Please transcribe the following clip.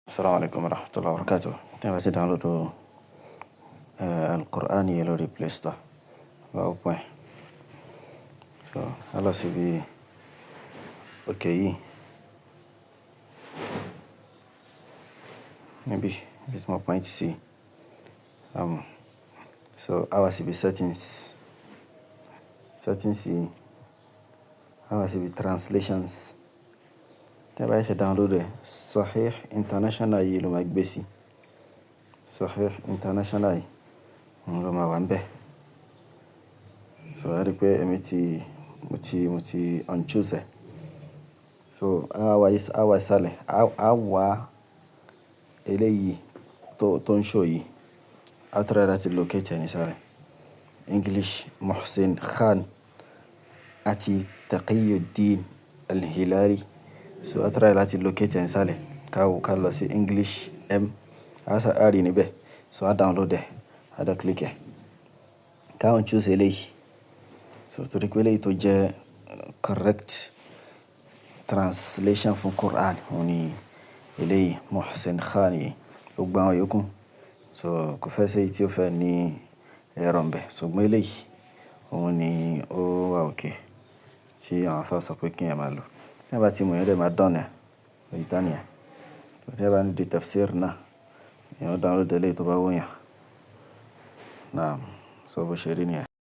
Assalamualaikum warahmatullahi wabarakatuh. Tí a bá ti download Al-Qur'an yìí lórí Play Store, wá open ẹ̀. So, a lọ síbi òkè yìí. Níbi tí mo point sí. So, a wá síbi settings. Settings yìí. A wá síbi translations. Tí a bá ṣe download ẹ̀, Sahih International yìí ló máa gbé sí. Sahih International yìí, òun ló máa wà ńbẹ̀. So, a rí pé èmi mo ti unchoose ẹ̀. So, a wá ìsàlẹ̀, a wá eléyìí tó ń show yìí. A try láti locate ẹ̀ nísàlẹ̀. English Muhsin Khan àti Taqiyuddin Al-Hilali. So, a try láti locate ẹ̀ nísàlẹ̀. Ká lọ sí English M. A rí níbẹ̀. So, a download ẹ̀. A dá click ẹ̀. Ká unchoose eléyìí. So, torí pé eléyìí tó jẹ́ correct translation fún Quran, òun ni eléyìí Muhsin Khan yìí. Gbogbo àwọn yòókù. So, kò fẹ́ ṣe èyí tí ó fẹ́ ní error ńbẹ̀. Ṣùgbọ́n eléyìí, òun ni ó wà okay tí àwọn àfáà sọ pé kí èèyàn máa lò. Tí a bá ti mọ̀, èèyàn dẹ̀ máa done ẹ̀. Ó ti tán nìyẹn. Tí a bá ní di tafsir náà, èèyàn ó download eléyìí tó bá wù yàn. Naam, so bó ṣe rí nìyẹn.